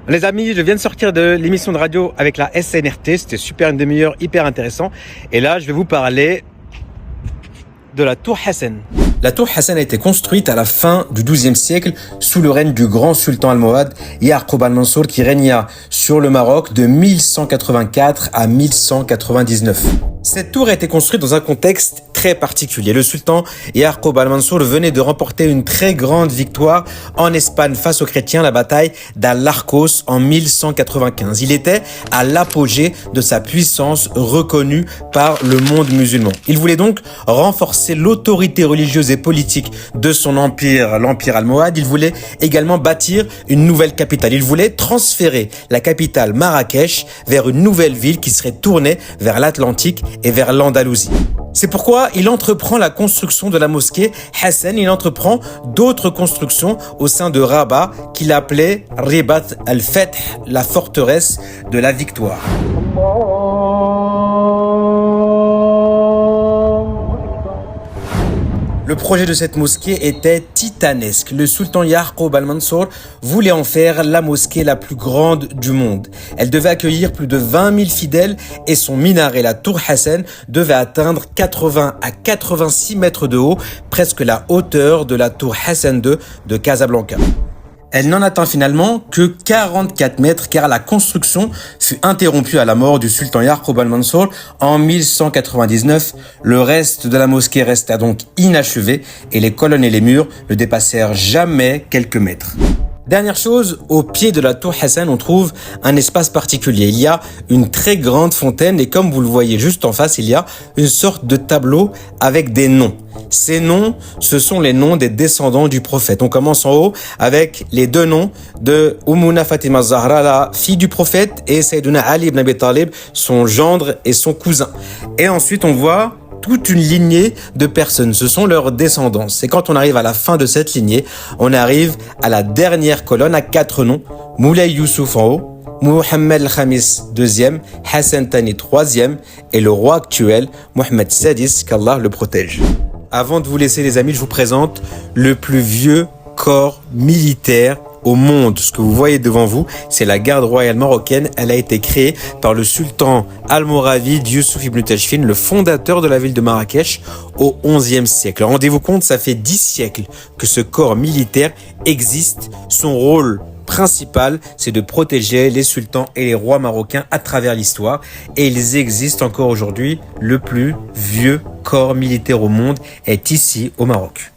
Les amis, je viens de sortir de l'émission de radio avec la SNRT. C'était super, une demi-heure, hyper intéressant. Et là, je vais vous parler de la tour Hassan. La tour Hassan a été construite à la fin du XIIe siècle sous le règne du grand sultan almohade Yaqub al-Mansour qui régna sur le Maroc de 1184 à 1199. Cette tour a été construite dans un contexte très particulier. Le sultan Yaqub al-Mansour venait de remporter une très grande victoire en Espagne face aux chrétiens, la bataille d'Al-Arcos en 1195. Il était à l'apogée de sa puissance reconnue par le monde musulman. Il voulait donc renforcer l'autorité religieuse et politique de son empire, l'empire almohade. Il voulait également bâtir une nouvelle capitale. Il voulait transférer la capitale Marrakech vers une nouvelle ville qui serait tournée vers l'Atlantique et vers l'Andalousie. C'est pourquoi il entreprend la construction de la mosquée Hassan. Il entreprend d'autres constructions au sein de Rabat qu'il appelait Ribat al-Fath, la forteresse de la victoire. Le projet de cette mosquée était titanesque. Le sultan Yaqub al-Mansour voulait en faire la mosquée la plus grande du monde. Elle devait accueillir plus de 20 000 fidèles et son minaret, la tour Hassan, devait atteindre 80 à 86 mètres de haut, presque la hauteur de la tour Hassan II de Casablanca. Elle n'en atteint finalement que 44 mètres car la construction fut interrompue à la mort du sultan Yaqub al-Mansour en 1199. Le reste de la mosquée resta donc inachevé et les colonnes et les murs ne dépassèrent jamais quelques mètres. Dernière chose, au pied de la tour Hassan, on trouve un espace particulier. Il y a une très grande fontaine et comme vous le voyez juste en face, il y a une sorte de tableau avec des noms. Ces noms, ce sont les noms des descendants du prophète. On commence en haut avec les deux noms de Oumouna Fatima Zahra, la fille du prophète, et Sayyiduna Ali ibn Abi Talib, son gendre et son cousin. Et ensuite, on voit toute une lignée de personnes, ce sont leurs descendants. Et quand on arrive à la fin de cette lignée, on arrive à la dernière colonne à 4 noms. Moulay Youssouf en haut, Mohamed al-Khamis deuxième, Hassan Thani troisième et le roi actuel, Mohamed Sadis, qu'Allah le protège. Avant de vous laisser les amis, je vous présente le plus vieux corps militaire au monde. Ce que vous voyez devant vous, c'est la garde royale marocaine. Elle a été créée par le sultan almoravide Youssouf ibn Tachfin, le fondateur de la ville de Marrakech au XIe siècle. Rendez-vous compte, ça fait 10 siècles que ce corps militaire existe. Son rôle principal, c'est de protéger les sultans et les rois marocains à travers l'histoire. Et ils existent encore aujourd'hui. Le plus vieux corps militaire au monde est ici au Maroc.